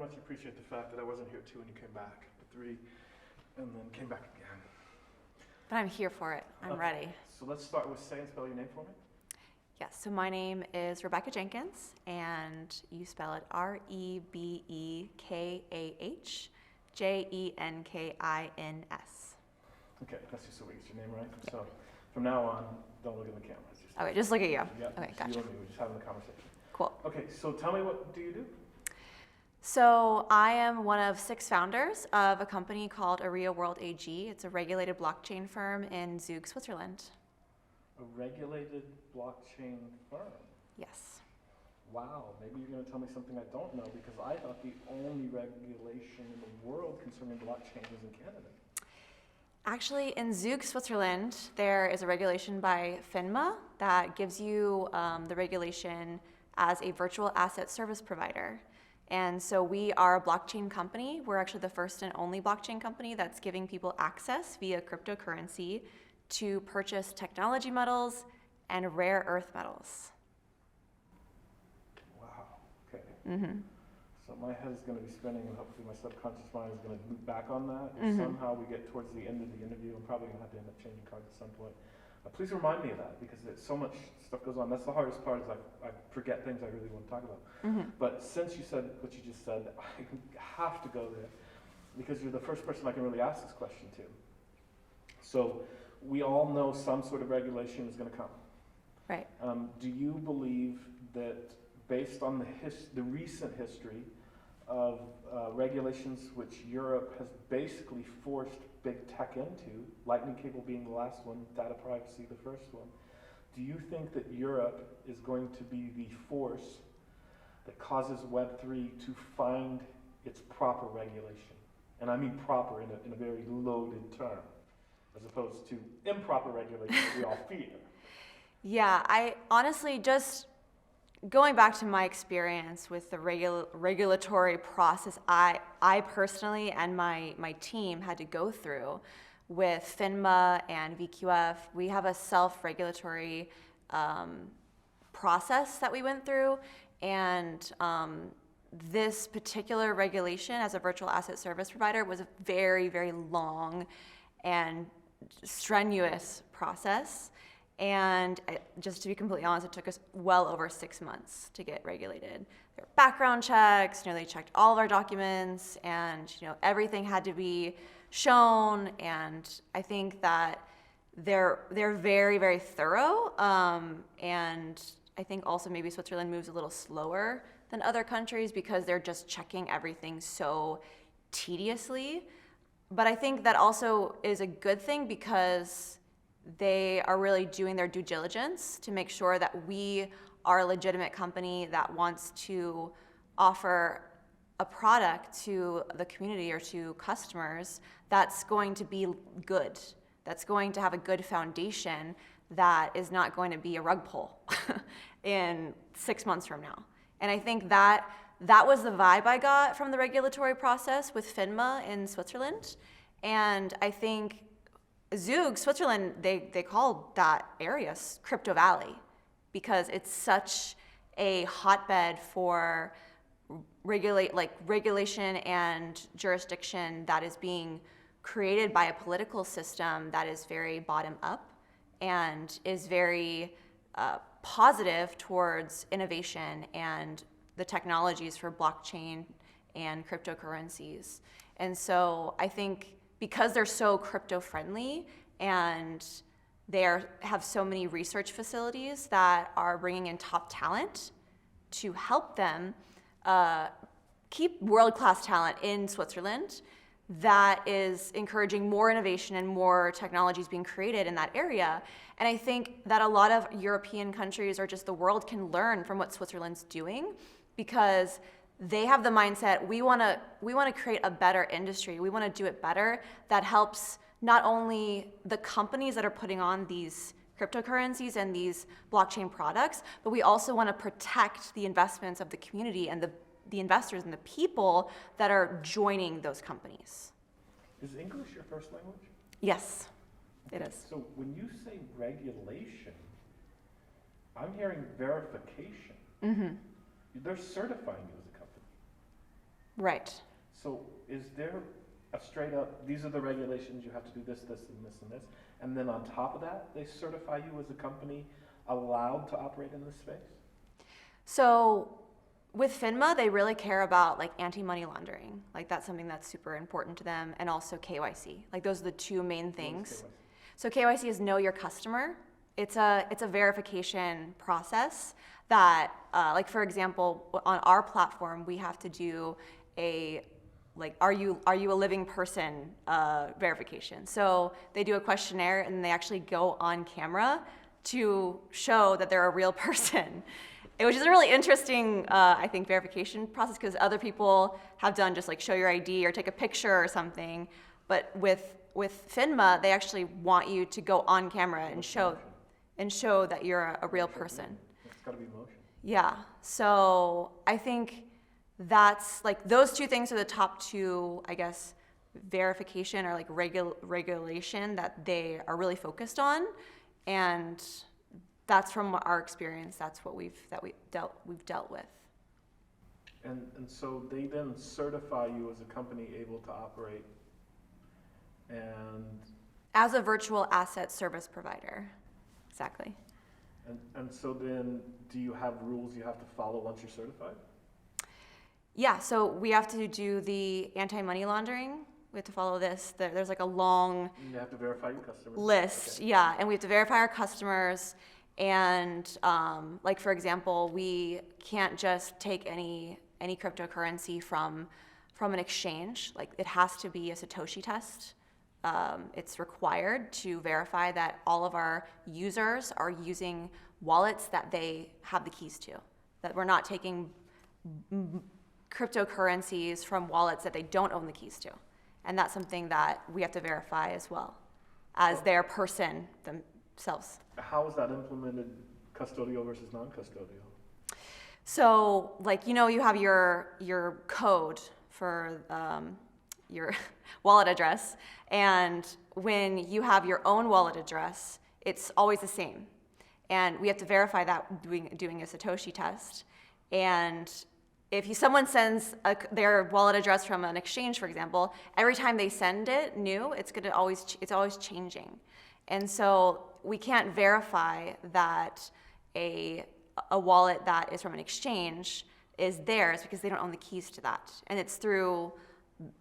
much appreciate the fact that I wasn't here 2 when you came back, but 3, and then came back again. But I'm here for it. I'm ready. So let's start with say and spell your name for me. Yes, so my name is Rebekah Jinkins, and you spell it RebekahJenkins. Okay, that's just so we get your name right. So from now on, don't look at the camera. Okay, just look at you. Yeah, Okay, gotcha. You and me, we're just having a conversation. Cool. Okay, so tell me, what do you do? So I am one of 6 founders of a company called Aria World AG. It's a regulated blockchain firm in Zug, Switzerland. A regulated blockchain firm? Yes. Wow, maybe you're going to tell me something I don't know, because I thought the only regulation in the world concerning blockchain was in Canada. Actually, in Zug, Switzerland, there is a regulation by FINMA that gives you the regulation as a virtual asset service provider. And so we are a blockchain company. We're actually the first and only blockchain company that's giving people access via cryptocurrency to purchase technology metals and rare earth metals. Wow, okay. Mm-hmm. So my head is going to be spinning, and hopefully my subconscious mind is going to loop back on that. And somehow we get towards the end of the interview, I'm probably going to have to end up changing cards at some point. Please remind me of that, because so much stuff goes on. That's the hardest part, is I forget things I really want to talk about. But since you said what you just said, I have to go there, because you're the first person I can really ask this question to. So we all know some sort of regulation is going to come. Right. Do you believe that, based on the recent history of regulations which Europe has basically forced big tech into, lightning cable being the last one, data privacy the first one, do you think that Europe is going to be the force that causes Web3 to find its proper regulation? And I mean proper in a very loaded term, as opposed to improper regulation that we all fear. Yeah, I honestly, just going back to my experience with the regulatory process I personally and my team had to go through with FINMA and VQF, we have a self-regulatory process that we went through, and this particular regulation as a virtual asset service provider was a very, very long and strenuous process. And just to be completely honest, it took us well over 6 months to get regulated. There were background checks, they checked all of our documents, and everything had to be shown. And I think that they're very, very thorough. And I think also maybe Switzerland moves a little slower than other countries because they're just checking everything so tediously. But I think that also is a good thing, because they are really doing their due diligence to make sure that we are a legitimate company that wants to offer a product to the community or to customers that's going to be good, that's going to have a good foundation, that is not going to be a rug pull in 6 months from now. And I think that was the vibe I got from the regulatory process with FINMA in Switzerland. And I think Zug, Switzerland, they called that area Crypto Valley, because it's such a hotbed for regulation and jurisdiction that is being created by a political system that is very bottom up and is very positive towards innovation and the technologies for blockchain and cryptocurrencies. And so I think, because they're so crypto friendly and they have so many research facilities that are bringing in top talent to help them keep world-class talent in Switzerland, that is encouraging more innovation and more technologies being created in that area. And I think that a lot of European countries, or just the world, can learn from what Switzerland's doing, because they have the mindset, we want to create a better industry. We want to do it better, that helps not only the companies that are putting on these cryptocurrencies and these blockchain products, but we also want to protect the investments of the community and the investors and the people that are joining those companies. Is English your first language? Yes, it is. So when you say regulation, I'm hearing verification. They're certifying you as a company. Right. So is there a straight up, these are the regulations, you have to do this, this, and this, and this, and then on top of that, they certify you as a company allowed to operate in this space? So with FINMA, they really care about like anti-money laundering. Like that's something that's super important to them, and also KYC. Like those are the two main things. So KYC is know your customer. It's a verification process that, like for example, on our platform, we have to do a like, are you a living person verification. So they do a questionnaire and they actually go on camera to show that they're a real person. Which is a really interesting, I think, verification process, because other people have done just like show your ID or take a picture or something. But with FINMA, they actually want you to go on camera and show that you're a real person. It's got to be motion. Yeah. So I think that's like those two things are the top two, I guess, verification or like regulation that they are really focused on, and that's from our experience. That's what we've dealt with. And so they then certify you as a company able to operate, and as a virtual asset service provider, exactly. And so then, do you have rules you have to follow once you're certified? Yeah, so we have to do the anti-money laundering. We have to follow this. There's like a long You have to verify your customers. List, okay. Yeah, and we have to verify our customers. And like for example, we can't just take any cryptocurrency from an exchange. Like it has to be a Satoshi test. It's required to verify that all of our users are using wallets that they have the keys to. That we're not taking cryptocurrencies from wallets that they don't own the keys to. And that's something that we have to verify as well as their person themselves. How is that implemented, custodial versus non-custodial? So like, you have your code for your wallet address, and when you have your own wallet address, it's always the same. And we have to verify that doing a Satoshi test. And if someone sends their wallet address from an exchange, for example, every time they send it new, it's always changing. And so we can't verify that a wallet that is from an exchange is theirs because they don't own the keys to that. And it's through,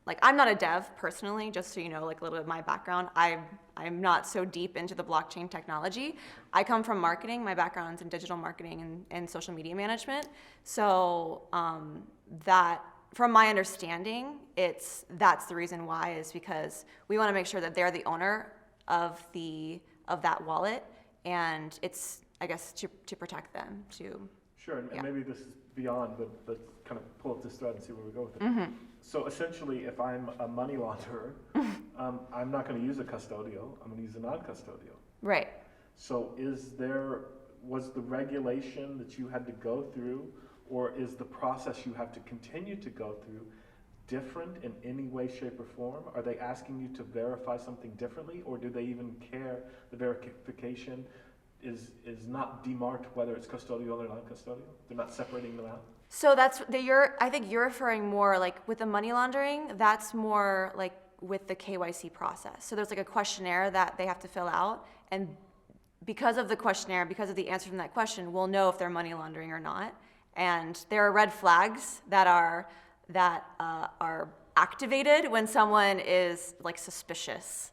like, I'm not a dev personally, just so you know, like a little bit of my background. I'm not so deep into the blockchain technology. I come from marketing. My background's in digital marketing and social media management. So that, from my understanding, that's the reason why, is because we want to make sure that they're the owner of that wallet, and it's, I guess, to protect them too. Sure, and Yeah. maybe this is beyond, but let's kind of pull up this thread and see where we go with it. Mm-hmm. So essentially, if I'm a money launderer, I'm not going to use a custodial, I'm going to use a non-custodial. Right. So was the regulation that you had to go through, or is the process you have to continue to go through different in any way, shape, or form? Are they asking you to verify something differently, or do they even care the verification is not demarked whether it's custodial or non-custodial? They're not separating them out? So I think you're referring more like with the money laundering, that's more like with the KYC process. So there's like a questionnaire that they have to fill out, and because of the questionnaire, because of the answer from that question, we'll know if they're money laundering or not. And there are red flags that are activated when someone is like suspicious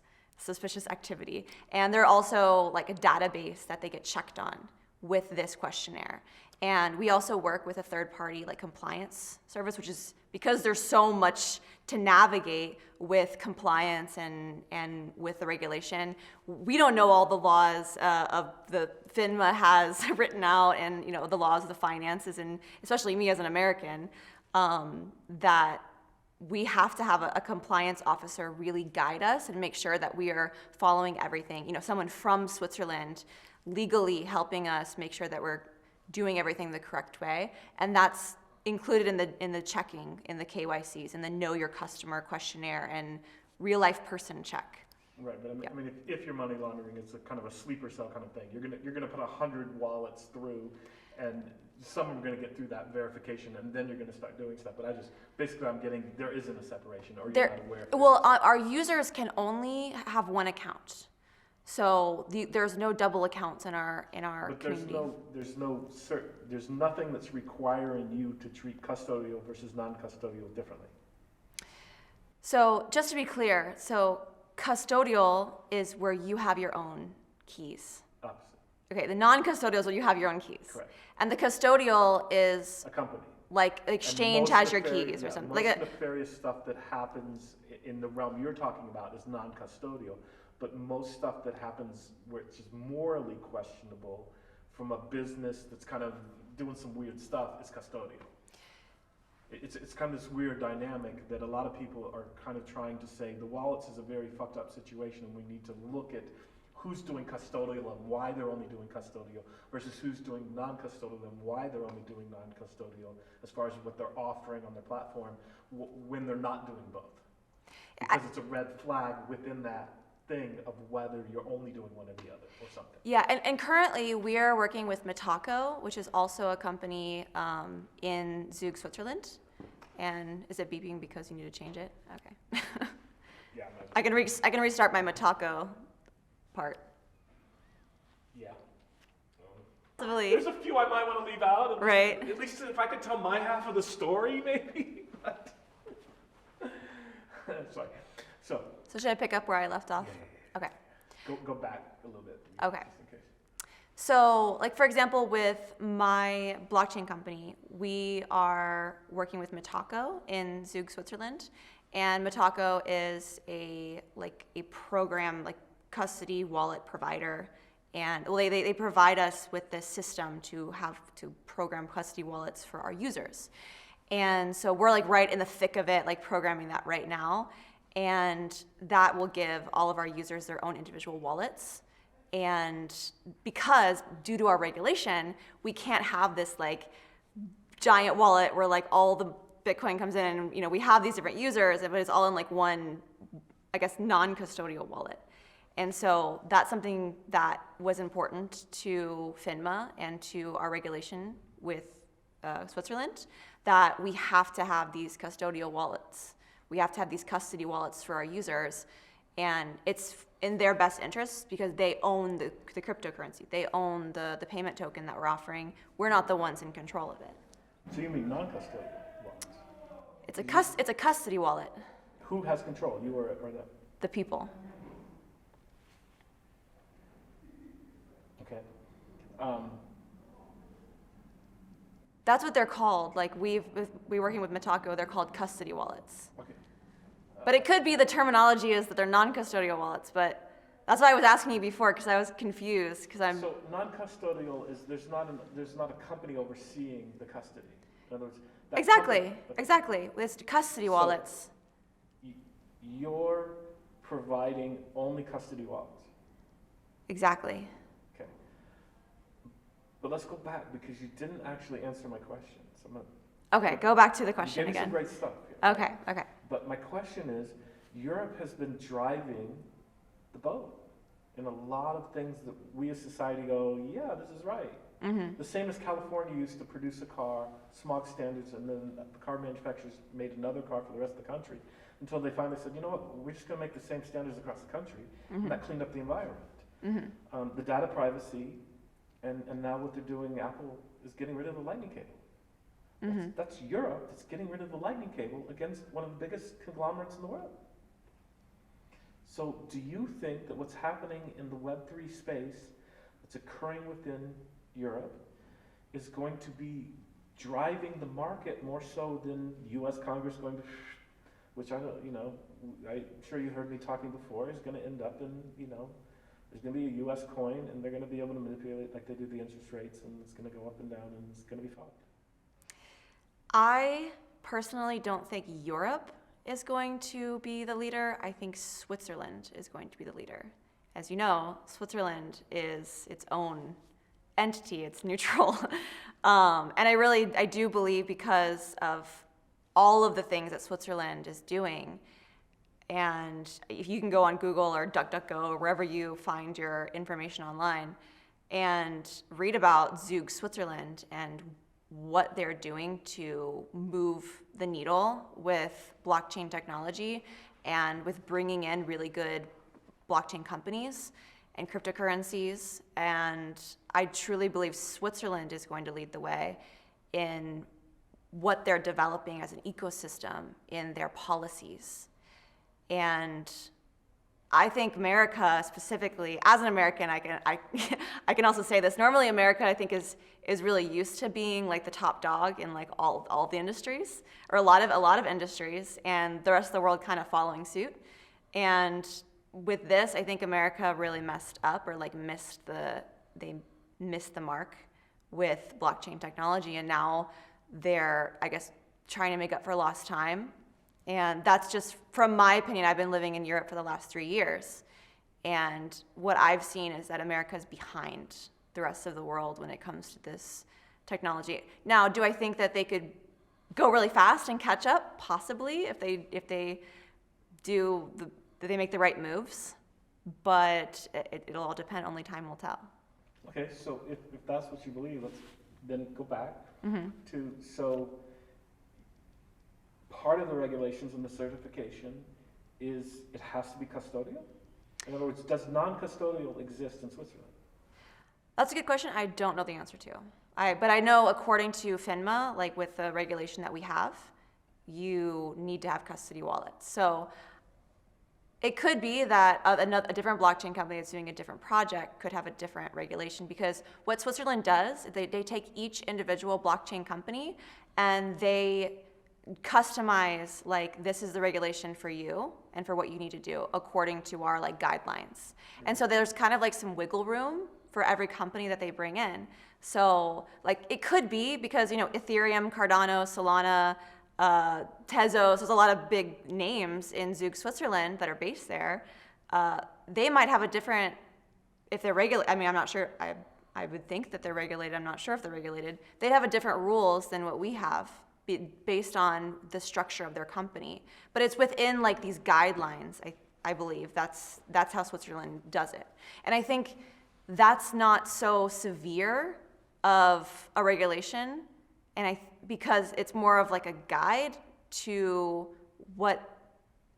activity. And there are also like a database that they get checked on with this questionnaire. And we also work with a third-party like compliance service, which is because there's so much to navigate with compliance and with the regulation. We don't know all the laws of the FINMA has written out, and the laws of the finances, and especially me as an American, that we have to have a compliance officer really guide us and make sure that we are following everything. Someone from Switzerland legally helping us make sure that we're doing everything the correct way, and that's included in the checking, in the KYCs, and the Know Your Customer questionnaire and real life person check. Right, but I mean, if you're money laundering, it's a kind of a sleeper cell kind of thing. You're gonna put 100 wallets through, And some are going to get through that verification, and then you're going to start doing stuff. But there isn't a separation, or you're not aware. Well, our users can only have one account. So there's no double accounts in our community. There's nothing that's requiring you to treat custodial versus non-custodial differently. So just to be clear, custodial is where you have your own keys. Opposite. Okay, the non-custodial is where you have your own keys. Correct. And the custodial is a company. Like exchange has your keys or something. Most of the nefarious stuff that happens in the realm you're talking about is non-custodial. But most stuff that happens which is morally questionable from a business that's kind of doing some weird stuff is custodial. It's kind of this weird dynamic that a lot of people are kind of trying to say the wallets is a very fucked up situation and we need to look at who's doing custodial and why they're only doing custodial versus who's doing non-custodial and why they're only doing non-custodial as far as what they're offering on their platform when they're not doing both. Because it's a red flag within that thing of whether you're only doing one or the other or something. Yeah, and currently we are working with Metaco, which is also a company in Zug, Switzerland. And is it beeping because you need to change it? Okay. Yeah. I can restart my Metaco part. Yeah. There's a few I might want to leave out. Right. At least if I could tell my half of the story, maybe. But sorry. So should I pick up where I left off? Yeah. Okay. Go back a little bit. Okay. Just in case. So, like for example, with my blockchain company, we are working with Metaco in Zug, Switzerland, and Metaco is a program custody wallet provider, and they provide us with this system to program custody wallets for our users, and so we're right in the thick of it, programming that right now, and that will give all of our users their own individual wallets. And because due to our regulation, we can't have this giant wallet where all the Bitcoin comes in and we have these different users, but it's all in one, I guess, non-custodial wallet. And so that's something that was important to FINMA and to our regulation with Switzerland, that we have to have these custodial wallets. We have to have these custody wallets for our users. And it's in their best interest because they own the cryptocurrency. They own the payment token that we're offering. We're not the ones in control of it. So you mean non-custodial wallets? It's a custody wallet. Who has control? You or them? The people. Okay. That's what they're called. We're working with Metaco. They're called custody wallets. Okay. But it could be the terminology is that they're non-custodial wallets, but that's why I was asking you before because I was confused So non-custodial is there's not a company overseeing the custody. In other words, exactly. It's custody wallets. You're providing only custody wallets. Exactly. Okay. But let's go back because you didn't actually answer my question. So Okay, go back to the question again. again. Some great stuff here. Okay. But my question is, Europe has been driving the boat in a lot of things that we as society go, yeah, this is right. Mm-hmm. The same as California used to produce a car, smog standards, and then the car manufacturers made another car for the rest of the country until they finally said, you know what, we're just going to make the same standards across the country. Mm-hmm. And that cleaned up the environment. Mm-hmm. The data privacy, and now what they're doing, Apple is getting rid of the lightning cable. Mm-hmm. That's Europe that's getting rid of the lightning cable against one of the biggest conglomerates in the world. So do you think that what's happening in the Web3 space that's occurring within Europe is going to be driving the market more so than U.S. Congress going to, which I'm sure you heard me talking before, is going to end up in, there's going to be a U.S. coin and they're going to be able to manipulate it like they do the interest rates and it's going to go up and down and it's going to be fucked. I personally don't think Europe is going to be the leader. I think Switzerland is going to be the leader. As you know, Switzerland is its own entity. It's neutral. And I do believe because of all of the things that Switzerland is doing, and if you can go on Google or DuckDuckGo or wherever you find your information online, and read about Zug Switzerland and what they're doing to move the needle with blockchain technology and with bringing in really good blockchain companies and cryptocurrencies. And I truly believe Switzerland is going to lead the way in what they're developing as an ecosystem in their policies. And I think America specifically, as an American, I can also say this. Normally, America, I think, is really used to being like the top dog in like all the industries, or a lot of industries, and the rest of the world kind of following suit. And with this, I think America really messed up, or like they missed the mark with blockchain technology, and now they're, I guess, trying to make up for lost time. And that's just, from my opinion, I've been living in Europe for the last 3 years. And what I've seen is that America's behind the rest of the world when it comes to this technology. Now, do I think that they could go really fast and catch up? Possibly, if they make the right moves. But it'll all depend, only time will tell. Okay, so if that's what you believe, let's then go back to, so part of the regulations and the certification is it has to be custodial? In other words, does non-custodial exist in Switzerland? That's a good question. I don't know the answer to. But I know according to FINMA, like with the regulation that we have, you need to have custody wallets. So it could be that a different blockchain company that's doing a different project could have a different regulation, because what Switzerland does, they take each individual blockchain company and they customize, like, this is the regulation for you and for what you need to do according to our like guidelines. And so there's kind of like some wiggle room for every company that they bring in. So like it could be because, Ethereum, Cardano, Solana, Tezos, there's a lot of big names in Zug, Switzerland that are based there. They might have a different, if they're regulated, I'm not sure, I would think that they're regulated, I'm not sure if they're regulated. They'd have a different rules than what we have based on the structure of their company. But it's within like these guidelines, I believe. That's how Switzerland does it. And I think that's not so severe of a regulation, and because it's more of like a guide to what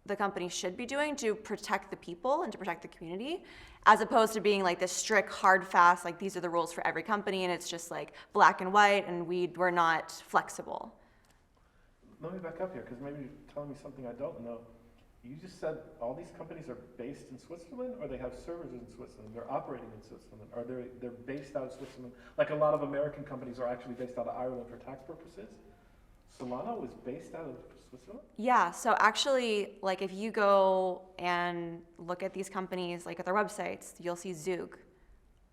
the company should be doing to protect the people and to protect the community, as opposed to being like this strict, hard, fast, like these are the rules for every company, and it's just like black and white, and we're not flexible. Let me back up here, because maybe you're telling me something I don't know. You just said all these companies are based in Switzerland, or they have servers in Switzerland? They're operating in Switzerland, or they're based out of Switzerland? Like a lot of American companies are actually based out of Ireland for tax purposes. Solana was based out of Switzerland? Yeah, so actually, like if you go and look at these companies, like at their websites, you'll see Zug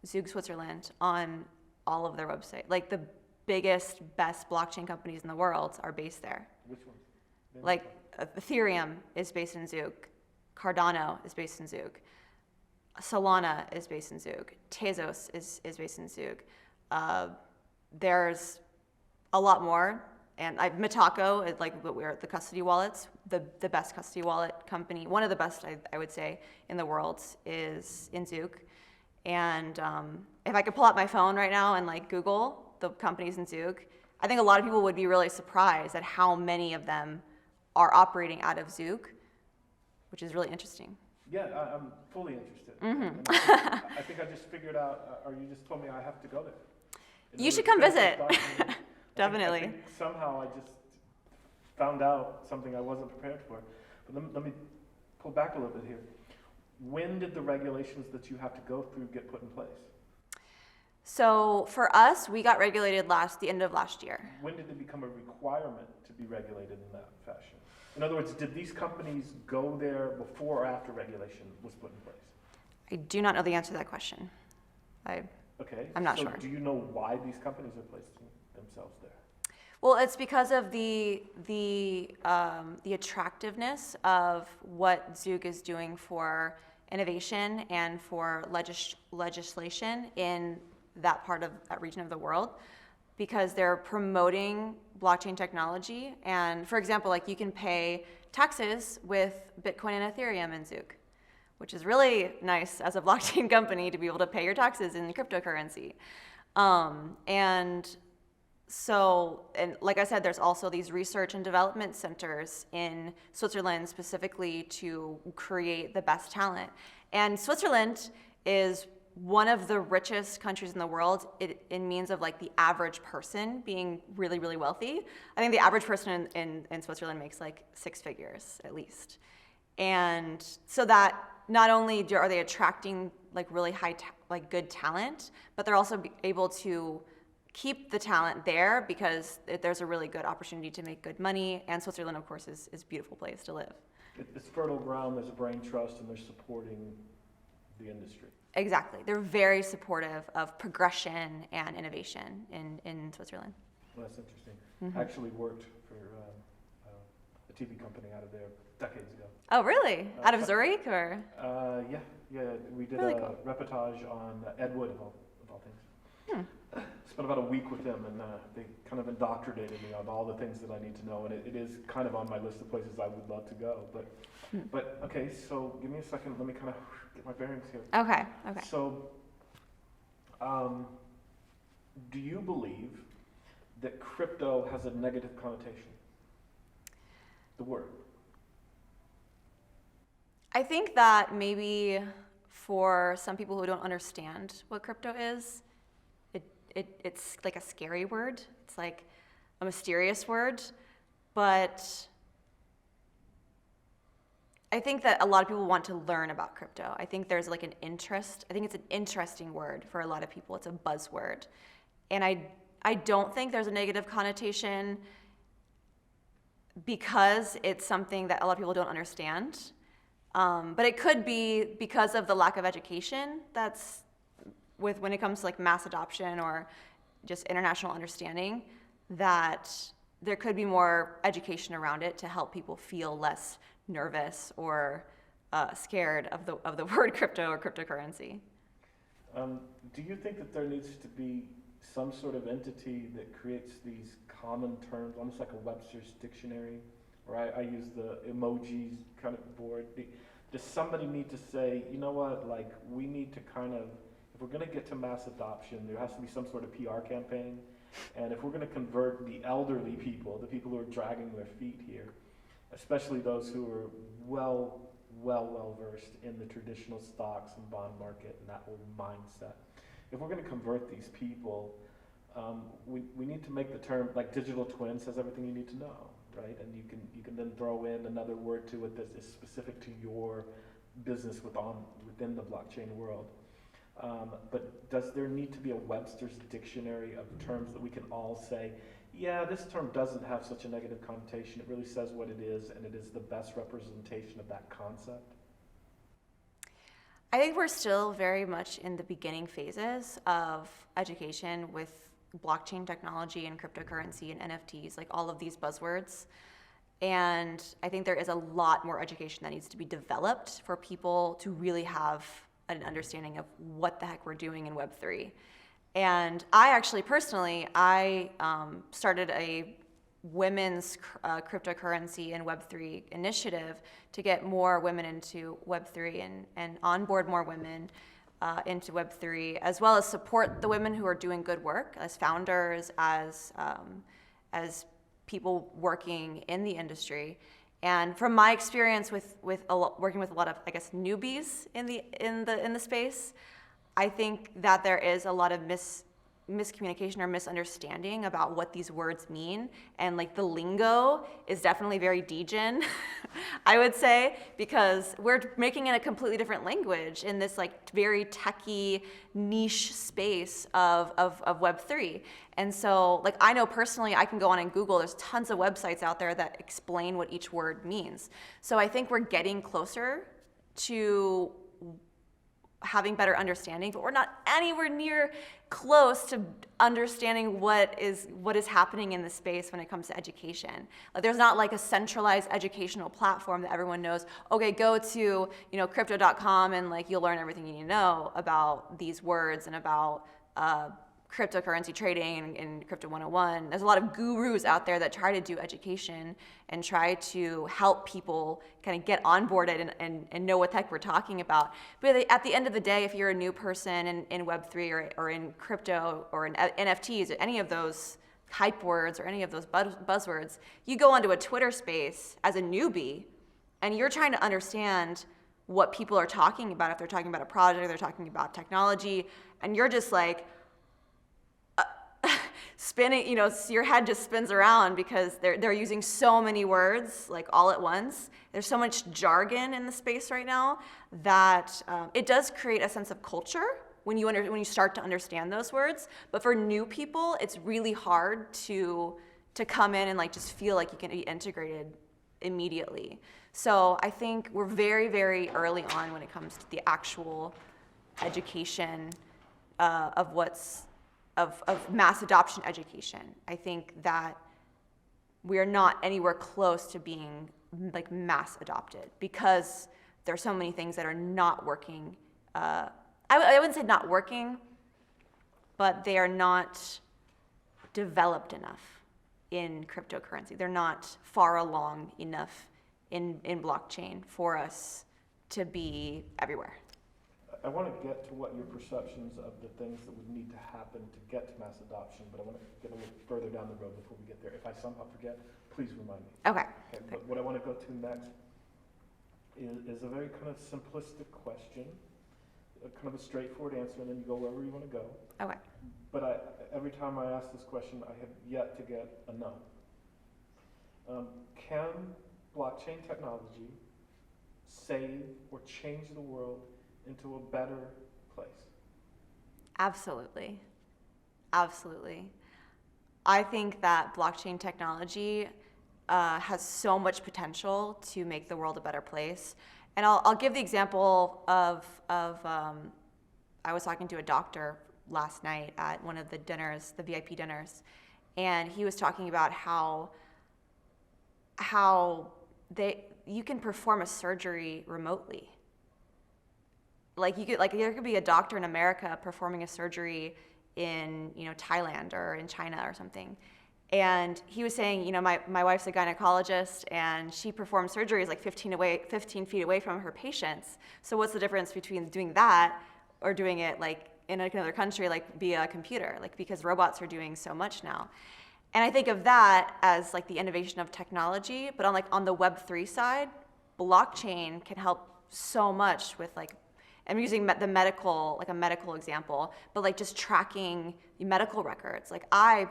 Switzerland on all of their websites. Like the biggest, best blockchain companies in the world are based there. Which ones? Like Ethereum is based in Zug. Cardano is based in Zug. Solana is based in Zug. Tezos is based in Zug. There's a lot more. And Mitaco is like we're the custody wallets. The best custody wallet company, one of the best I would say in the world, is in Zug. And if I could pull out my phone right now and like Google the companies in Zug, I think a lot of people would be really surprised at how many of them are operating out of Zug, which is really interesting. Yeah, I'm fully interested. Mm-hmm. I think I just figured out, or you just told me I have to go there. You should come visit. Definitely. I think somehow I just found out something I wasn't prepared for. But let me pull back a little bit here. When did the regulations that you have to go through get put in place? So for us, we got regulated the end of last year. When did it become a requirement to be regulated in that fashion? In other words, did these companies go there before or after regulation was put in place? I do not know the answer to that question. Okay. I'm not sure. Do you know why these companies are placing themselves there? Well, it's because of the attractiveness of what Zug is doing for innovation and for legislation in that region of the world, because they're promoting blockchain technology. And for example, like you can pay taxes with Bitcoin and Ethereum in Zug, which is really nice as a blockchain company to be able to pay your taxes in cryptocurrency. And like I said, there's also these research and development centers in Switzerland specifically to create the best talent. And Switzerland is one of the richest countries in the world in means of like the average person being really, really wealthy. I think the average person in Switzerland makes like 6 figures at least. And so that not only are they attracting like really good talent, but they're also able to keep the talent there because there's a really good opportunity to make good money. And Switzerland, of course, is a beautiful place to live. It's fertile ground, there's a brain trust, and they're supporting the industry. Exactly. They're very supportive of progression and innovation in Switzerland. Well, that's interesting. I actually worked for a TV company out of there decades ago. Oh, really? Out of Zurich, or? Yeah. We did Really a cool. reportage on Ed Wood, of all things. Spent about a week with them, and they kind of indoctrinated me on all the things that I need to know, and it is kind of on my list of places I would love to go. But okay, so give me a second. Let me kind of get my bearings here. Okay. So, do you believe that crypto has a negative connotation? The word. I think that maybe for some people who don't understand what crypto is, it's like a scary word. It's like a mysterious word. But I think that a lot of people want to learn about crypto. I think there's like an interest. I think it's an interesting word for a lot of people. It's a buzzword. And I don't think there's a negative connotation because it's something that a lot of people don't understand. But it could be because of the lack of education that's when it comes to like mass adoption or just international understanding, that there could be more education around it to help people feel less nervous or scared of the word crypto or cryptocurrency. Do you think that there needs to be some sort of entity that creates these common terms, almost like a Webster's dictionary, or I use the emojis kind of board? Does somebody need to say, you know what, like we need to kind of, if we're going to get to mass adoption, there has to be some sort of PR campaign, and if we're going to convert the elderly people, the people who are dragging their feet here, especially those who are well versed in the traditional stocks and bond market and that whole mindset, if we're going to convert these people, we need to make the term, like digital twin says everything you need to know, right? And you can then throw in another word to it that is specific to your business within the blockchain world. But does there need to be a Webster's dictionary of terms that we can all say, yeah, this term doesn't have such a negative connotation, it really says what it is, and it is the best representation of that concept? I think we're still very much in the beginning phases of education with blockchain technology and cryptocurrency and NFTs, like all of these buzzwords. And I think there is a lot more education that needs to be developed for people to really have an understanding of what the heck we're doing in Web3. And I actually personally, started a women's cryptocurrency and Web3 initiative to get more women into Web3 and onboard more women into Web3, as well as support the women who are doing good work as founders, as people working in the industry. And from my experience working with a lot of, I guess, newbies in the space, I think that there is a lot of miscommunication or misunderstanding about what these words mean, and like the lingo is definitely very degen, I would say, because we're making it a completely different language in this like very techie niche space of Web3. And so like I know personally I can go on and Google, there's tons of websites out there that explain what each word means. So I think we're getting closer to having better understanding, but we're not anywhere near close to understanding what is happening in the space when it comes to education. Like there's not like a centralized educational platform that everyone knows, okay, go to, crypto.com and like you'll learn everything you need to know about these words and about cryptocurrency trading and Crypto 101. There's a lot of gurus out there that try to do education and try to help people kind of get onboarded and know what the heck we're talking about. But at the end of the day, if you're a new person in Web3 or in crypto or in NFTs or any of those hype words or any of those buzzwords, you go onto a Twitter space as a newbie and you're trying to understand what people are talking about. If they're talking about a project, they're talking about technology, and you're just like, spinning, your head just spins around because they're using so many words like all at once. There's so much jargon in the space right now that it does create a sense of culture when you start to understand those words. But for new people, it's really hard to come in and like just feel like you can be integrated immediately. So I think we're very, very early on when it comes to the actual education of mass adoption education. I think that we are not anywhere close to being like mass adopted because there are so many things that are not working. I wouldn't say not working, but they are not developed enough in cryptocurrency. They're not far along enough in blockchain for us to be everywhere. I want to get to what your perceptions of the things that would need to happen to get to mass adoption, but I want to get a little further down the road before we get there. If I somehow forget, please remind me. Okay. But what I want to go to next is a very kind of simplistic question, a kind of a straightforward answer, and then you go wherever you want to go. Okay. But every time I ask this question, I have yet to get a no. Can blockchain technology save or change the world into a better place? Absolutely. Absolutely. I think that blockchain technology has so much potential to make the world a better place. And I'll give the example of I was talking to a doctor last night at one of the dinners, the VIP dinners, and he was talking about how you can perform a surgery remotely. There could be a doctor in America performing a surgery in Thailand or in China or something. And he was saying, my wife's a gynecologist and she performs surgeries like 15 feet away from her patients. So what's the difference between doing that or doing it like in another country, like via a computer, like because robots are doing so much now. And I think of that as like the innovation of technology, but on the Web3 side, blockchain can help so much with like, I'm using a medical example, but like just tracking medical records. Like I've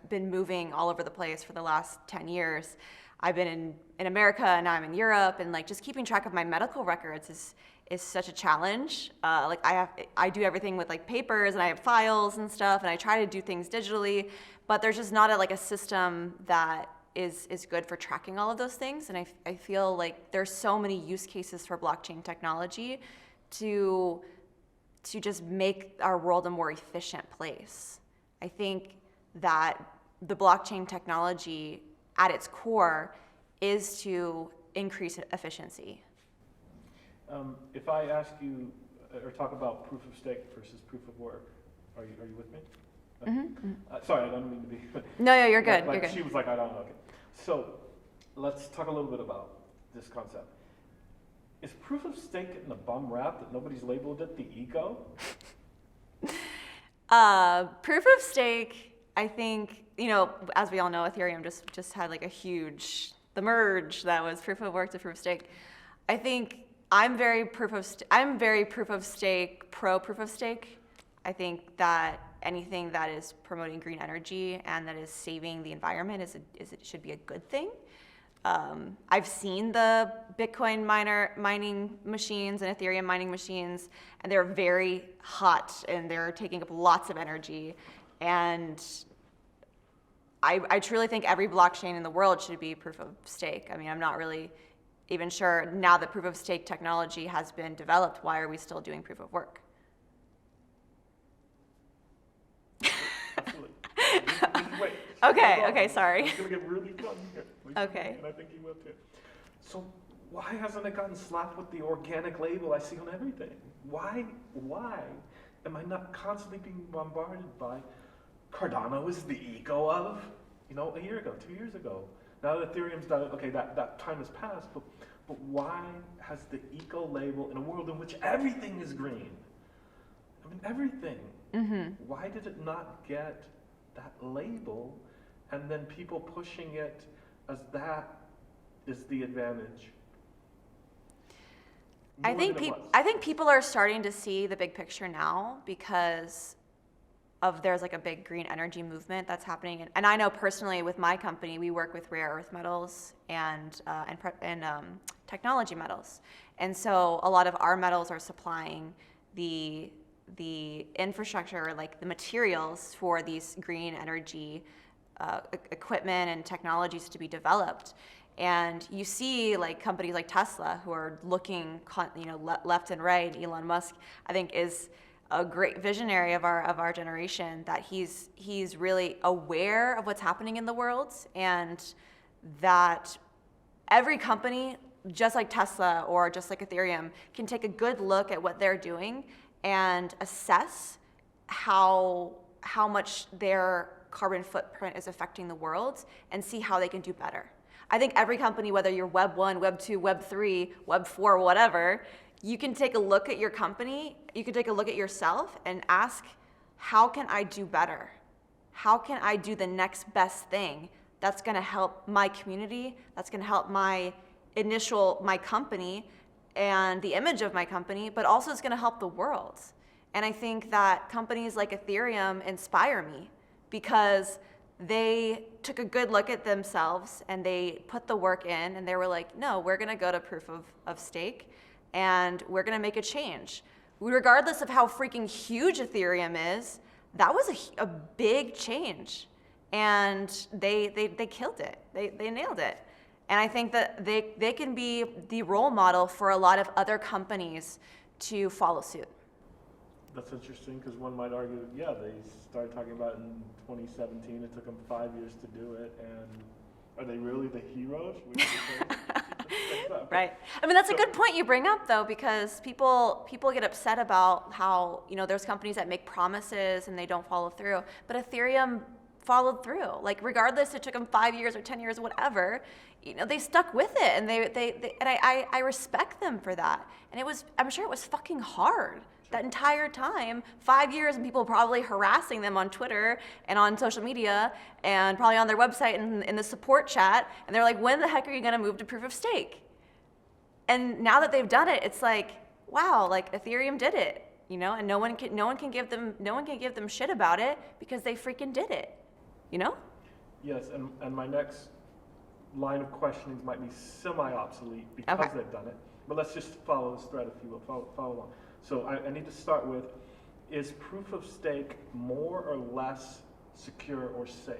been moving all over the place for the last 10 years. I've been in America and now I'm in Europe, and like just keeping track of my medical records is such a challenge. I do everything with like papers and I have files and stuff, and I try to do things digitally, but there's just not a system that is good for tracking all of those things. And I feel like there's so many use cases for blockchain technology to just make our world a more efficient place. I think that the blockchain technology at its core is to increase efficiency. If I ask you or talk about proof of stake versus proof of work, are you with me? Mm-hmm. Sorry, I don't mean to be. No, you're good. Like you're good. She was like, I don't know. Okay. So let's talk a little bit about this concept. Is proof of stake getting a bum rap that nobody's labeled it the ego? Proof of stake, I think, as we all know, Ethereum just had like the merge that was proof of work to proof of stake. I think I'm very proof of stake, pro proof of stake. I think that anything that is promoting green energy and that is saving the environment should be a good thing. I've seen the Bitcoin mining machines and Ethereum mining machines, and they're very hot and they're taking up lots of energy. And I truly think every blockchain in the world should be proof of stake. I mean, I'm not really even sure now that proof of stake technology has been developed, why are we still doing proof of work? Wait. Okay, sorry. It's going to get really fun here. Okay. And I think you will too. So why hasn't it gotten slapped with the organic label I see on everything? Why Am I not constantly being bombarded by Cardano is the ego of, a year ago, 2 years ago? Now that Ethereum's done it, okay, that time has passed, but why has the eco label in a world in which everything is green? I mean, everything. Mm-hmm. Why did it not get that label, and then people pushing it as that is the advantage? I think people are starting to see the big picture now because there's like a big green energy movement that's happening, and I know personally with my company we work with rare earth metals and technology metals, and so a lot of our metals are supplying the infrastructure, like the materials for these green energy equipment and technologies to be developed. And you see like companies like Tesla who are looking left and right. Elon Musk, I think, is a great visionary of our generation, that he's really aware of what's happening in the world, and that every company, just like Tesla or just like Ethereum, can take a good look at what they're doing and assess how much their carbon footprint is affecting the world and see how they can do better. I think every company, whether you're Web 1, Web 2, Web 3, Web 4, whatever, you can take a look at your company, you can take a look at yourself and ask, how can I do better? How can I do the next best thing that's gonna help my community, that's gonna help my company and the image of my company, but also it's gonna help the world. And I think that companies like Ethereum inspire me because they took a good look at themselves and they put the work in, and they were like, no, we're gonna go to proof of stake and we're gonna make a change. Regardless of how freaking huge Ethereum is, that was a big change. And they killed it, they nailed it. And I think that they can be the role model for a lot of other companies to follow suit. That's interesting, because one might argue, yeah, they started talking about it in 2017. It took them 5 years to do it, and are they really the heroes? Right. I mean, that's a good point you bring up, though, because people get upset about how, there's companies that make promises and they don't follow through. But Ethereum followed through. Like, regardless, it took them 5 years or 10 years, whatever, they stuck with it, and I respect them for that. And I'm sure it was fucking hard. That entire time, 5 years, and people probably harassing them on Twitter and on social media and probably on their website and in the support chat. And they're like, when the heck are you gonna move to proof of stake? And now that they've done it, it's like, wow, like Ethereum did it, and no one can give them shit about it because they freaking did it, Yes, and my next line of questioning might be semi-obsolete because they've done it. But let's just follow this thread, if you will, follow along. So I need to start with, is proof of stake more or less secure or safe?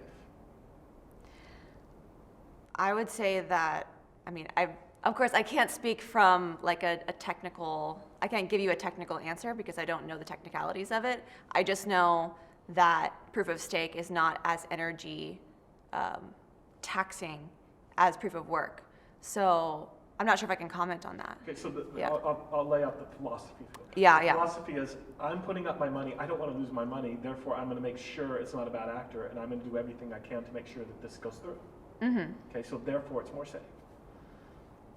I would say that, of course, I can't speak from like a technical, I can't give you a technical answer because I don't know the technicalities of it. I just know that proof of stake is not as energy taxing as proof of work. So I'm not sure if I can comment on that. Okay, so I'll lay out the philosophy for it. Yeah. The philosophy is, I'm putting up my money, I don't want to lose my money, therefore I'm going to make sure it's not a bad actor, and I'm going to do everything I can to make sure that this goes through. Mm-hmm. Okay, so therefore it's more safe.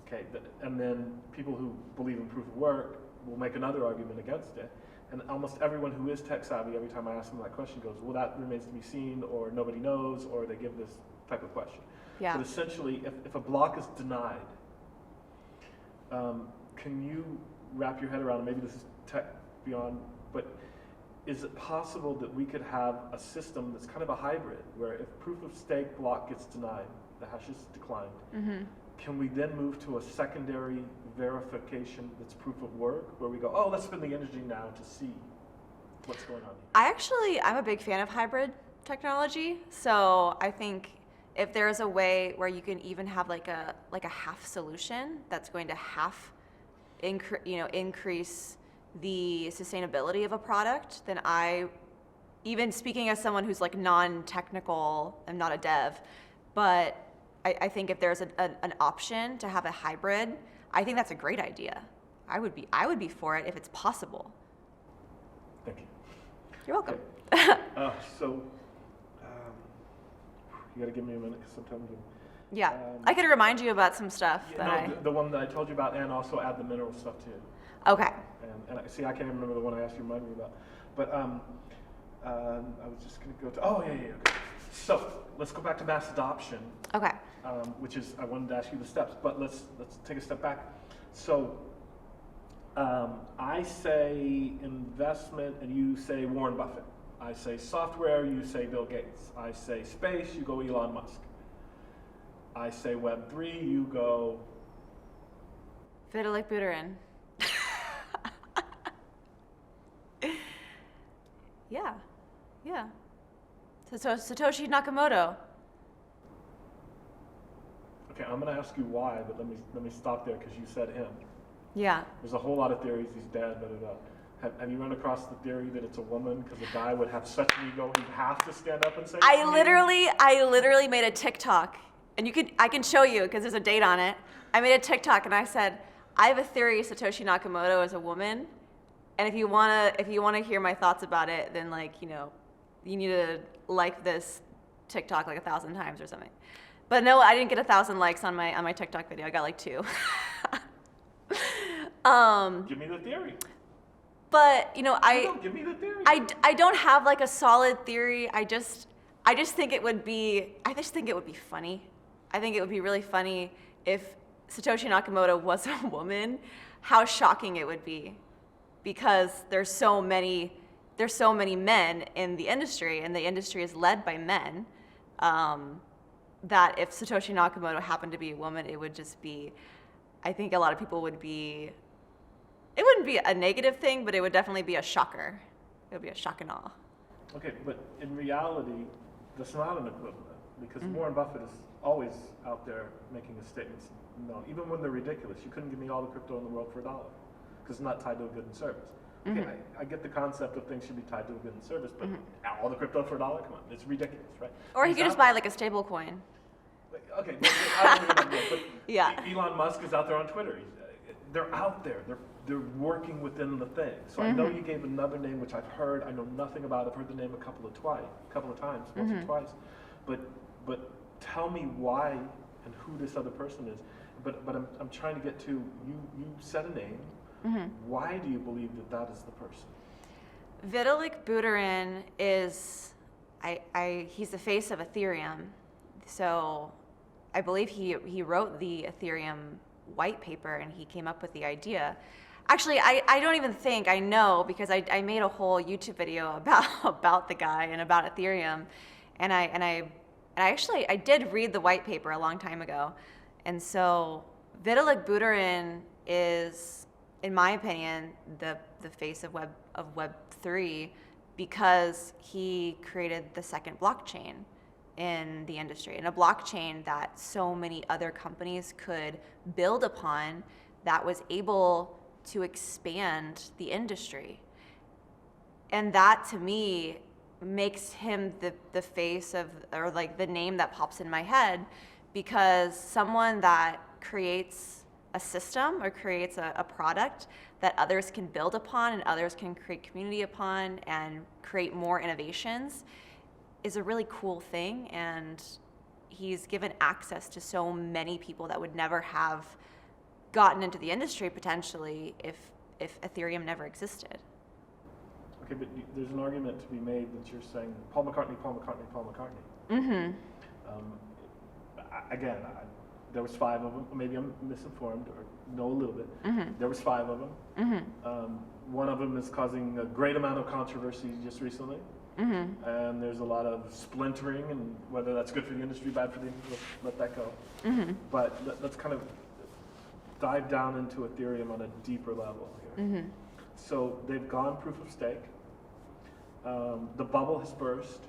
Okay, and then people who believe in proof of work will make another argument against it, and almost everyone who is tech savvy, every time I ask them that question, goes, well, that remains to be seen, or nobody knows, or they give this type of question. Yeah. But essentially, if a block is denied, can you wrap your head around, and maybe this is tech beyond, but is it possible that we could have a system that's kind of a hybrid, where if proof of stake block gets denied, the hash is declined, Mm-hmm. can we then move to a secondary verification that's proof of work, where we go, oh, let's spend the energy now to see what's going on here? I'm a big fan of hybrid technology, so I think if there's a way where you can even have like a half solution that's going to half increase the sustainability of a product, then even speaking as someone who's like non-technical, I'm not a dev, but I think if there's an option to have a hybrid, I think that's a great idea. I would be for it if it's possible. Thank you. You're welcome. Okay. You got to give me a minute because sometimes. Yeah, I could remind you about some stuff. The one that I told you about, and also add the mineral stuff too. Okay. And I can't even remember the one I asked you to remind me about. But I was just going to go to. Okay. So let's go back to mass adoption. Okay. Which is, I wanted to ask you the steps, but let's take a step back. So I say investment, and you say Warren Buffett. I say software, you say Bill Gates. I say space, you go Elon Musk. I say Web3, you go... Vitalik Buterin. Yeah. So Satoshi Nakamoto. Okay, I'm going to ask you why, but let me stop there because you said him. Yeah. There's a whole lot of theories. He's dead. Have you run across the theory that it's a woman because a guy would have such an ego he'd have to stand up and say? I literally made a TikTok, and I can show you because there's a date on it. I made a TikTok and I said, I have a theory Satoshi Nakamoto is a woman, and if you wanna hear my thoughts about it, then you need to like this TikTok 1,000 times or something. But no, I didn't get 1,000 likes on my TikTok video. I got 2. Give me the theory. But give me the theory. I don't have a solid theory. I just think it would be funny. I think it would be really funny if Satoshi Nakamoto was a woman. How shocking it would be, because there's so many men in the industry, and the industry is led by men. That if Satoshi Nakamoto happened to be a woman, it would just be, I think a lot of people would be, it wouldn't be a negative thing, but it would definitely be a shocker. It would be a shock and awe. Okay, but in reality, that's not an equivalent, because Warren Buffett is always out there making his statements. No, even when they're ridiculous. You couldn't give me all the crypto in the world for $1, because it's not tied to a good and service. Okay, I get the concept of things should be tied to a good and service, but all the crypto for $1, come on, it's ridiculous, right? Or he could just buy a stable coin. Okay, I don't even know, but Yeah. Elon Musk is out there on Twitter. They're out there. They're working within the thing. So I know you gave another name, which I've heard. I know nothing about. I've heard the name a couple of times, once or twice. But tell me why and who this other person is. But I'm trying to get to you said a name. Why do you believe that is the person? Vitalik Buterin is he's the face of Ethereum. So I believe he wrote the Ethereum white paper, and he came up with the idea. Actually, I don't even think I know, because I made a whole YouTube video about the guy and about Ethereum, and I did read the white paper a long time ago. And so Vitalik Buterin is, in my opinion, the face of Web3, because he created the second blockchain in the industry, and a blockchain that so many other companies could build upon, that was able to expand the industry. And that, to me, makes him the face of, or the name that pops in my head, because someone that creates a system or creates a product that others can build upon and others can create community upon and create more innovations is a really cool thing. And he's given access to so many people that would never have gotten into the industry potentially if Ethereum never existed. Okay, but there's an argument to be made that you're saying Paul McCartney. Again, there was 5 of them. Maybe I'm misinformed or know a little bit. There was 5 of them. One of them is causing a great amount of controversy just recently. And there's a lot of splintering, and whether that's good for the industry, bad for the industry, let that go. But let's kind of dive down into Ethereum on a deeper level here. So they've gone proof of stake. The bubble has burst.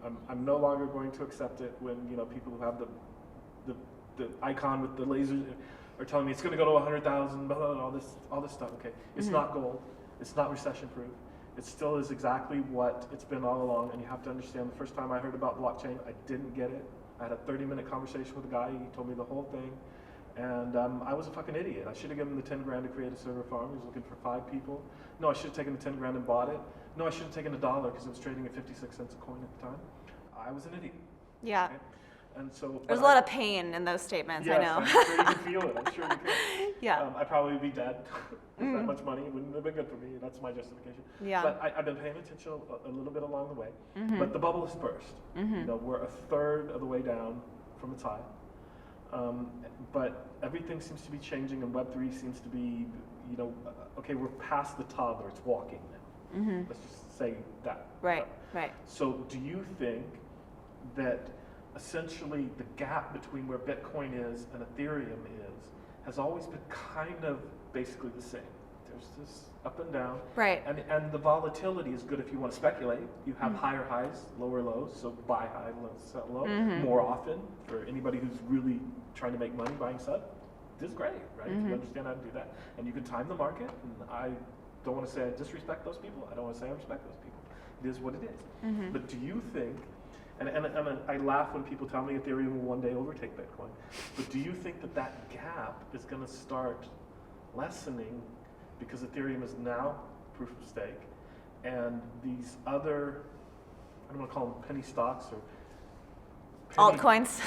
I'm no longer going to accept it when people who have the icon with the lasers are telling me it's going to go to 100,000, all this stuff. Okay, it's not gold. It's not recession proof. It still is exactly what it's been all along. And you have to understand, the first time I heard about blockchain, I didn't get it. I had a 30-minute conversation with a guy. He told me the whole thing. And I was a fucking idiot. I should have given him the 10 grand to create a server farm. He was looking for 5 people. No, I should have taken the 10 grand and bought it. No, I should have taken $1 because it was trading at 56 cents a coin at the time. I was an idiot. Yeah. Okay? And so There's a lot of pain in those statements, yes, I know. I'm sure you can feel it. I'm sure you can. Yeah. I'd probably be dead. That much money wouldn't have been good for me. That's my justification. Yeah. But I've been paying attention a little bit along the way. But the bubble has burst. You know, we're a third of the way down from its high. But everything seems to be changing, and Web3 seems to be, you know, okay, we're past the toddler, it's walking now. Let's just say that. Right, right. So do you think that essentially the gap between where Bitcoin is and Ethereum has always been kind of basically the same? There's this up and down. Right. And the volatility is good if you want to speculate. You have higher highs, lower lows, so buy high, sell low more often for anybody who's really trying to make money buying sub. This is great, right? If you understand how to do that. And you can time the market, and I don't want to say I disrespect those people. I don't want to say I respect those people. It is what it is. But do you think, and I laugh when people tell me Ethereum will one day overtake Bitcoin, but do you think that that gap is going to start lessening because Ethereum is now proof of stake, and these other, I don't want to call them penny stocks or Altcoins.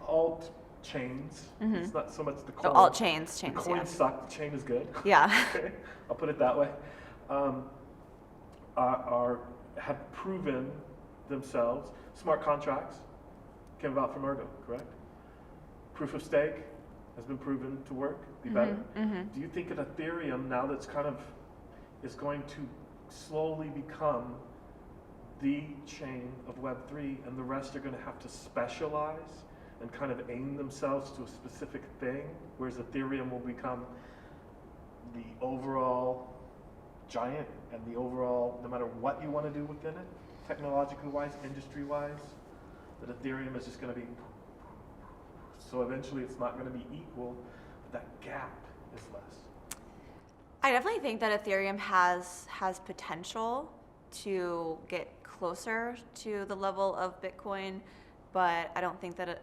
Alt chains. It's not so much the coin. Alt chains, The coin suck. The chain is good. Yeah. Okay, I'll put it that way. Have proven themselves. Smart contracts came about from Ergo, correct? Proof of stake has been proven to work, be better. Do you think that Ethereum, now that's kind of, is going to slowly become the chain of Web3, and the rest are going to have to specialize and kind of aim themselves to a specific thing, whereas Ethereum will become the overall giant and the overall, no matter what you want to do within it, technologically wise, industry wise, that Ethereum is just going to be, so eventually it's not going to be equal, but that gap is less. I definitely think that Ethereum has potential to get closer to the level of Bitcoin, but I don't think that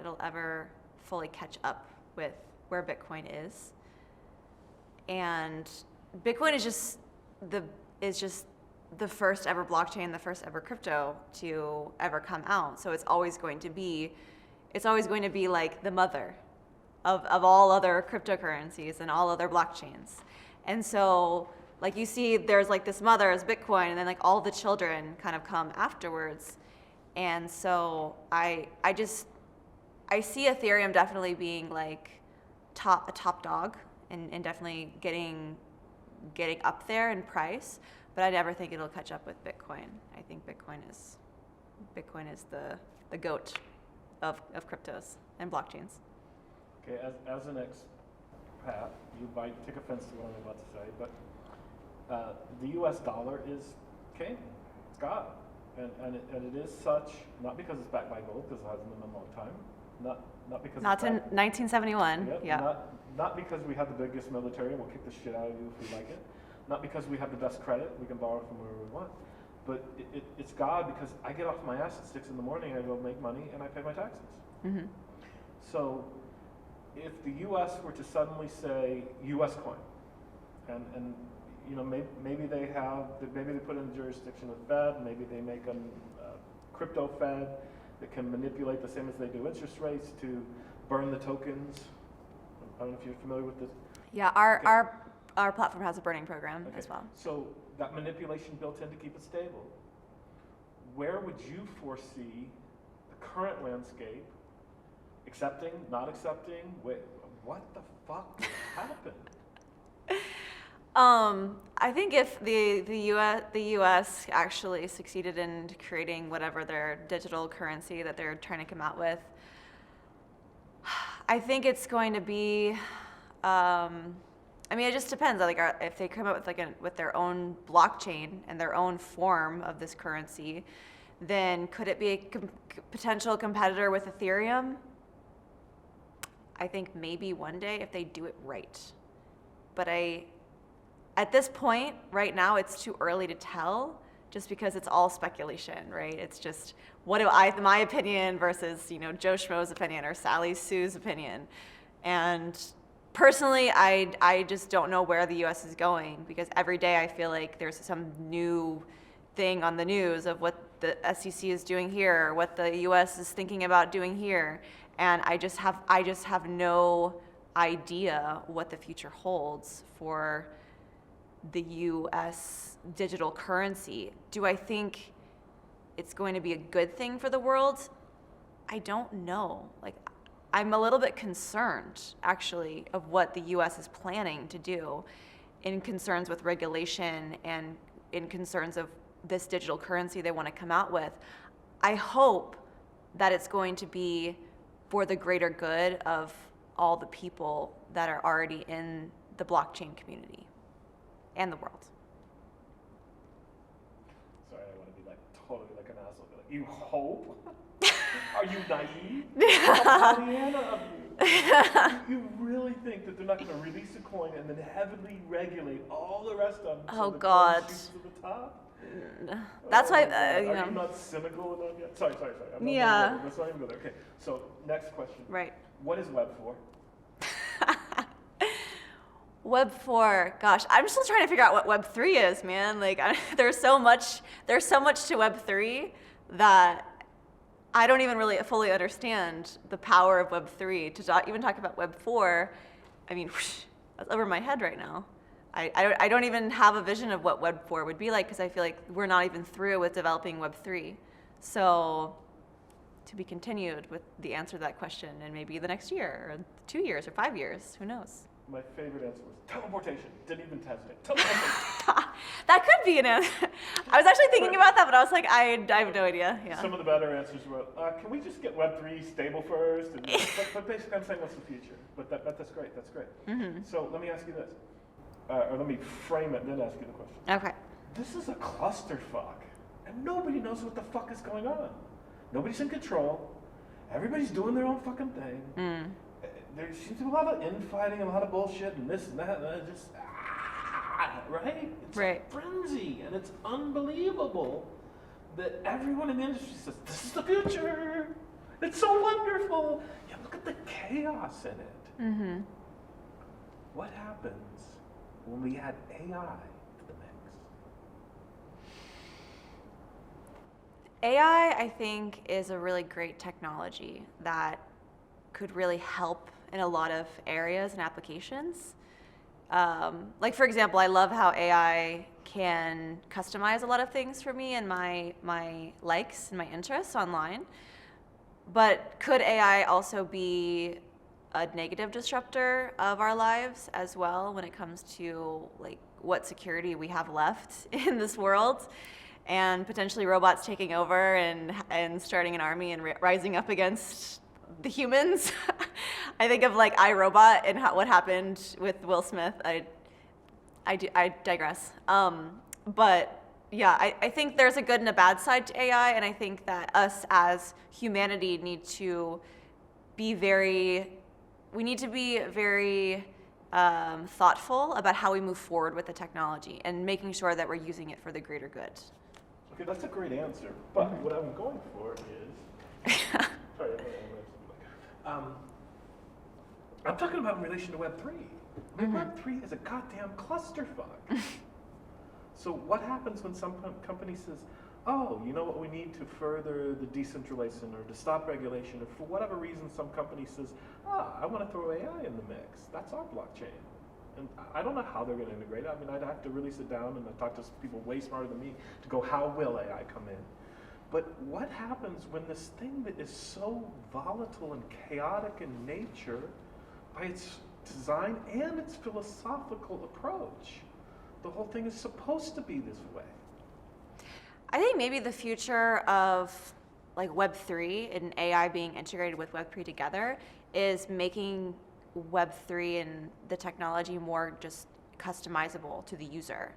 it'll ever fully catch up with where Bitcoin is. And Bitcoin is just the first ever blockchain, the first ever crypto to ever come out. So it's always going to be like the mother of all other cryptocurrencies and all other blockchains. And so like you see there's like this mother is Bitcoin, and then like all the children kind of come afterwards. And so I see Ethereum definitely being like a top dog and definitely getting up there in price, but I never think it'll catch up with Bitcoin. I think Bitcoin is the goat of cryptos and blockchains. Okay, as an expat, you might take offense to what I'm about to say, but the U.S. dollar is king. It's God. And it is such, not because it's backed by gold, because it hasn't been in a long time, not because Not in 1971. Yep, Yeah. Not because we have the biggest military and we'll kick the shit out of you if we like it. Not because we have the best credit, we can borrow from wherever we want. But it's God, because I get off my ass at 6 in the morning, I go make money, and I pay my taxes. So if the U.S. were to suddenly say U.S. coin, and you know, maybe they put in the jurisdiction of the Fed, maybe they make a crypto Fed that can manipulate the same as they do interest rates to burn the tokens. I don't know if you're familiar with this. Yeah, our platform has a burning program as well. So that manipulation built in to keep it stable. Where would you foresee the current landscape accepting, not accepting? What the fuck would happen? I think if the U.S. actually succeeded in creating whatever their digital currency that they're trying to come out with, I think it's going to be. I mean, it just depends. Like, if they come up with their own blockchain and their own form of this currency, then could it be a potential competitor with Ethereum? I think maybe one day if they do it right. But at this point, right now, it's too early to tell just because it's all speculation, right? It's just my opinion versus, Joe Schmo's opinion or Sally Sue's opinion. And personally, I just don't know where the U.S. is going, because every day I feel like there's some new thing on the news of what the SEC is doing here, or what the U.S. is thinking about doing here, and I just have no idea what the future holds for the U.S. digital currency. Do I think it's going to be a good thing for the world? I don't know. Like, I'm a little bit concerned, actually, of what the U.S. is planning to do in concerns with regulation and in concerns of this digital currency they want to come out with. I hope that it's going to be for the greater good of all the people that are already in the blockchain community and the world. Sorry, I want to be like totally like an asshole. Like, you hope? Are you naive? How Pollyanna of you? You really think that they're not going to release a coin and then heavily regulate all the rest of them? Oh, so God. Shoots to the top? That's why, Are you not cynical enough yet? Sorry. I'm not Yeah. Let's not even go there. Okay, so next question. Right. What is Web 4? Web 4, gosh, I'm still trying to figure out what Web 3 is, man. Like, there's so much to Web 3 that I don't even really fully understand the power of Web 3. To even talk about Web 4, I mean, that's over my head right now. I don't even have a vision of what Web 4 would be like, because I feel like we're not even through with developing Web 3. So to be continued with the answer to that question in maybe the next year, or 2 years, or 5 years, who knows? My favorite answer was teleportation. Didn't even test it. Teleportation. That could be an answer. I was actually thinking about that, but I was like, I have no idea. Yeah. Some of the better answers were, can we just get Web3 stable first? And, but basically, I'm saying what's the future. But that's great. That's great. Mm-hmm. So let me ask you this. Or let me frame it and then ask you the question. Okay. This is a clusterfuck. And nobody knows what the fuck is going on. Nobody's in control. Everybody's doing their own fucking thing. Mm. There seems to be a lot of infighting and a lot of bullshit and this and that, and it's just, right? It's right. a frenzy, and it's unbelievable that everyone in the industry says, this is the future. It's so wonderful. Yeah, look at the chaos in it. Mm-hmm. What happens when we add AI to the mix? AI, I think, is a really great technology that could really help in a lot of areas and applications. Like, for example, I love how AI can customize a lot of things for me and my likes and my interests online. But could AI also be a negative disruptor of our lives as well when it comes to like what security we have left in this world, and potentially robots taking over and starting an army and rising up against the humans? I think of like iRobot and what happened with Will Smith. I digress. But yeah, I think there's a good and a bad side to AI, and I think that us as humanity need to be very thoughtful about how we move forward with the technology and making sure that we're using it for the greater good. Okay, that's a great answer. But what I'm going for is, sorry, I'm talking about in relation to Web 3. I mean, Web 3 is a goddamn clusterfuck. So what happens when some company says, oh, you know what, we need to further the decentralization or to stop regulation, or for whatever reason some company says, I want to throw AI in the mix. That's our blockchain. And I don't know how they're going to integrate it. I mean, I'd have to really sit down and talk to people way smarter than me to go, how will AI come in? But what happens when this thing that is so volatile and chaotic in nature, by its design and its philosophical approach, the whole thing is supposed to be this way? I think maybe the future of like Web3 and AI being integrated with Web3 together is making Web3 and the technology more just customizable to the user.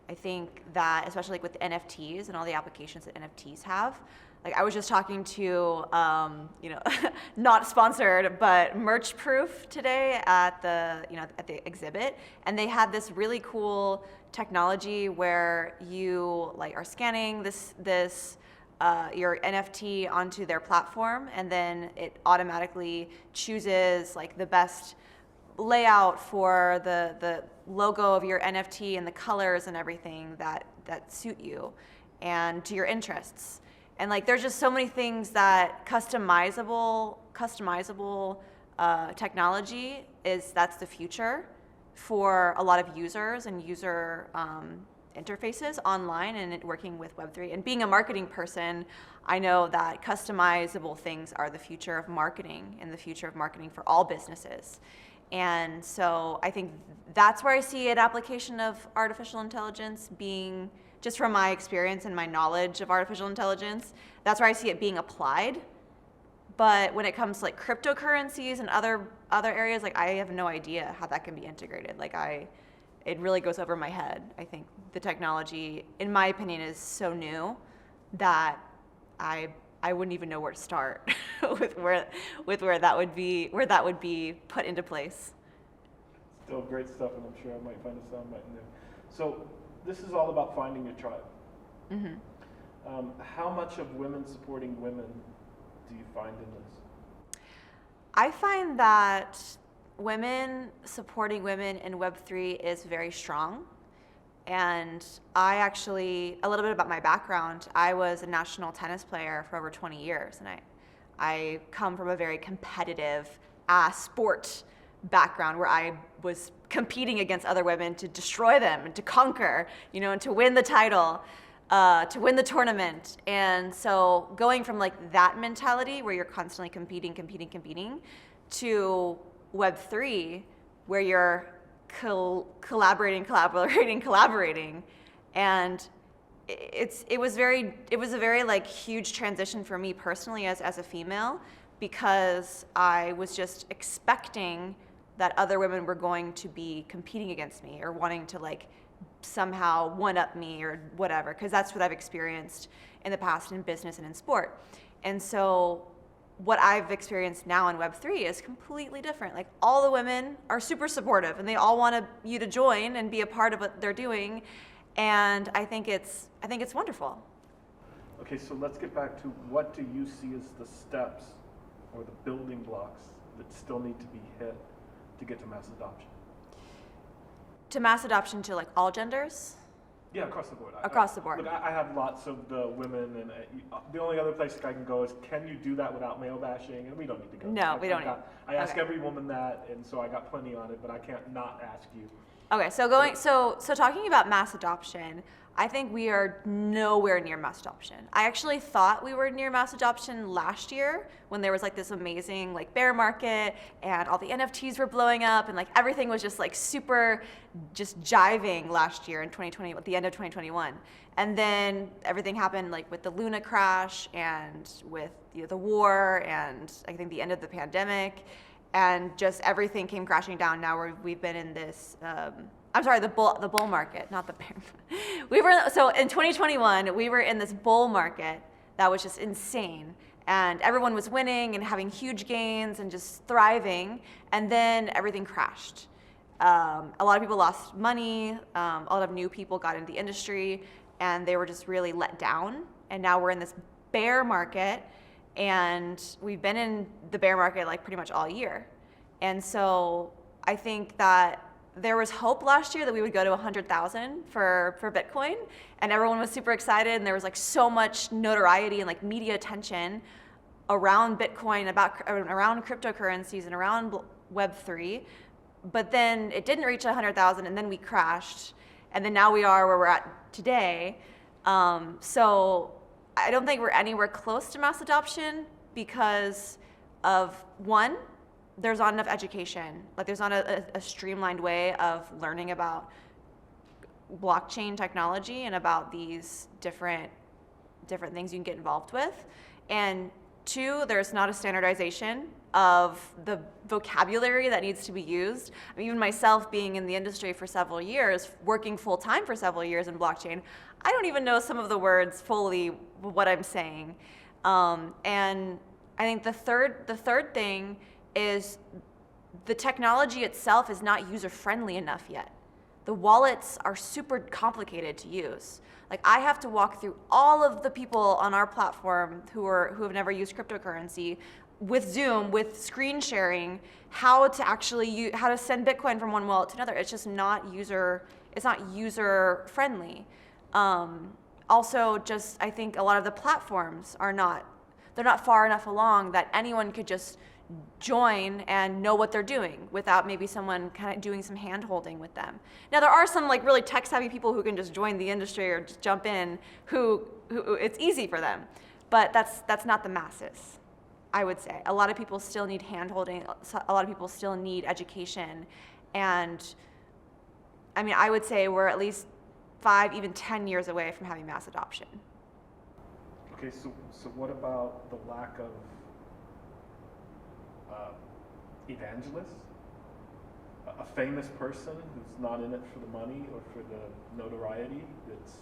I think that, especially like with NFTs and all the applications that NFTs have, Like I was just talking to, not sponsored, but Merch Proof today at the exhibit, and they had this really cool technology where you like are scanning your NFT onto their platform, and then it automatically chooses like the best layout for the logo of your NFT and the colors and everything that suit you and to your interests. And like there's just so many things that customizable technology that's the future for a lot of users and user interfaces online and working with Web3. And being a marketing person, I know that customizable things are the future of marketing and the future of marketing for all businesses. And so I think that's where I see an application of artificial intelligence being, just from my experience and my knowledge of artificial intelligence, that's where I see it being applied. But when it comes to like cryptocurrencies and other areas, like I have no idea how that can be integrated. It really goes over my head. I think the technology, in my opinion, is so new that I wouldn't even know where to start with where that would be put into place. Still great stuff, and I'm sure I might find a soundbite in there. So this is all about finding your tribe. Mm-hmm. How much of women supporting women do you find in this? I find that women supporting women in Web3 is very strong. And I actually, a little bit about my background, I was a national tennis player for over 20 years. And I come from a very competitive sport background where I was competing against other women to destroy them and to conquer, and to win the title, to win the tournament. And so going from like that mentality where you're constantly competing to Web3 where you're collaborating, and it was a very like huge transition for me personally as a female, because I was just expecting that other women were going to be competing against me or wanting to like somehow one up me or whatever, because that's what I've experienced in the past in business and in sport. And so what I've experienced now in Web3 is completely different. Like all the women are super supportive and they all want you to join and be a part of what they're doing. And I think it's wonderful. Okay, so let's get back to what do you see as the steps or the building blocks that still need to be hit to get to mass adoption? To mass adoption to like all genders? Yeah, across the board. Across the board. Look, I have lots of the women, and the only other place I can go is, can you do that without male bashing? And we don't need to go. No, we don't. I ask every woman that, and so I got plenty on it, but I can't not ask you. Okay, so talking about mass adoption, I think we are nowhere near mass adoption. I actually thought we were near mass adoption last year when there was like this amazing like bear market and all the NFTs were blowing up and like everything was just like super just jiving last year in 2020, at the end of 2021. And then everything happened like with the Luna crash and with the war and I think the end of the pandemic, and just everything came crashing down. Now we've been in this the bull market, not the bear. So in 2021, we were in this bull market that was just insane. And everyone was winning and having huge gains and just thriving. And then everything crashed. A lot of people lost money. A lot of new people got into the industry and they were just really let down. And now we're in this bear market, and we've been in the bear market like pretty much all year. And so I think that there was hope last year that we would go to 100,000 for Bitcoin, and everyone was super excited, and there was like so much notoriety and like media attention around Bitcoin, around cryptocurrencies and around Web3. But then it didn't reach 100,000, and then we crashed, and then now we are where we're at today. So I don't think we're anywhere close to mass adoption because of, one, there's not enough education. Like there's not a streamlined way of learning about blockchain technology and about these different things you can get involved with. And two, there's not a standardization of the vocabulary that needs to be used. I mean, even myself being in the industry for several years, working full time for several years in blockchain, I don't even know some of the words fully what I'm saying. And I think the third thing is the technology itself is not user-friendly enough yet. The wallets are super complicated to use. Like, I have to walk through all of the people on our platform who have never used cryptocurrency with Zoom, with screen sharing, how to send Bitcoin from one wallet to another. It's just not user friendly. Also, just I think a lot of the platforms they're not far enough along that anyone could just join and know what they're doing without maybe someone kind of doing some hand holding with them. Now, there are some like really tech savvy people who can just join the industry or just jump in who it's easy for them, but that's not the masses, I would say. A lot of people still need hand holding. A lot of people still need education. And I mean, I would say we're at least 5, even 10 years away from having mass adoption. Okay, so what about the lack of evangelists? A famous person who's not in it for the money or for the notoriety, that's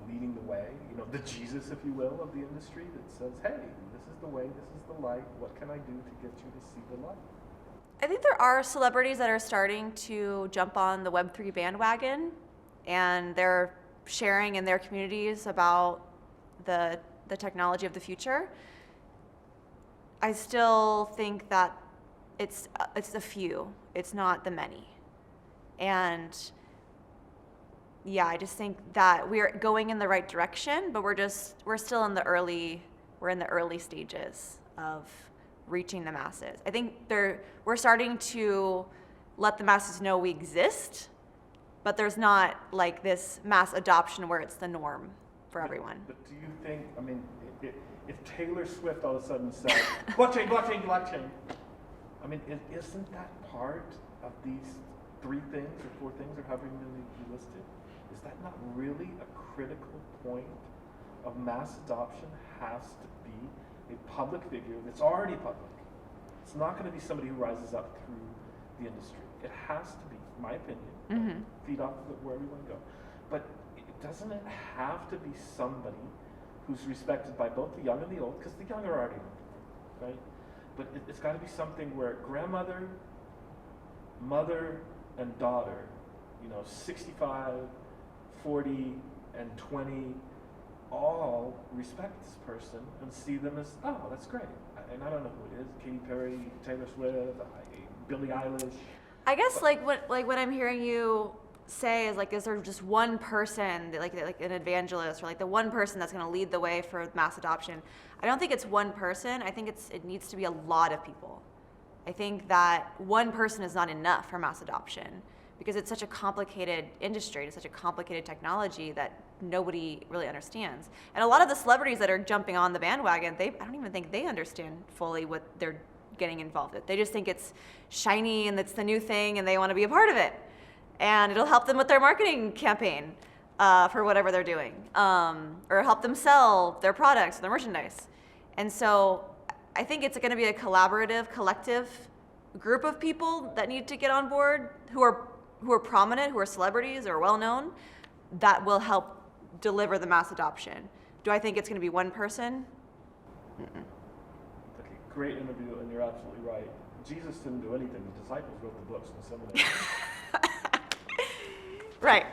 leading the way, the Jesus, if you will, of the industry, that says, hey, this is the way, this is the light, what can I do to get you to see the light? I think there are celebrities that are starting to jump on the Web3 bandwagon, and they're sharing in their communities about the technology of the future. I still think that it's the few, it's not the many. And yeah, I just think that we're going in the right direction, but we're still in the early stages of reaching the masses. I think we're starting to let the masses know we exist, but there's not like this mass adoption where it's the norm for everyone. But do you think, I mean, if Taylor Swift all of a sudden said, blockchain, blockchain, blockchain, I mean, isn't that part of these 3 things or 4 things or however many you listed? Is that not really a critical point of mass adoption? Has to be a public figure that's already public. It's not going to be somebody who rises up through the industry. It has to be, in my opinion, feed off of it wherever you want to go. But doesn't it have to be somebody who's respected by both the young and the old? Because the young are already on board, right? But it's got to be something where grandmother, mother, and daughter, 65, 40, and 20, all respect this person and see them as, oh, that's great. And I don't know who it is, Katy Perry, Taylor Swift, Billie Eilish. I guess what I'm hearing you say is like, is there just one person, like an evangelist, or like the one person that's going to lead the way for mass adoption? I don't think it's one person. I think it needs to be a lot of people. I think that one person is not enough for mass adoption because it's such a complicated industry, it's such a complicated technology that nobody really understands. And a lot of the celebrities that are jumping on the bandwagon, I don't even think they understand fully what they're getting involved with. They just think it's shiny and it's the new thing and they want to be a part of it. And it'll help them with their marketing campaign for whatever they're doing, or help them sell their products, their merchandise. And so I think it's going to be a collaborative, collective group of people that need to get on board who are prominent, who are celebrities or well-known, that will help deliver the mass adoption. Do I think it's going to be one person? Mm-mm. Okay, great interview, and you're absolutely right. Jesus didn't do anything. The disciples wrote the books in the seminary. Right.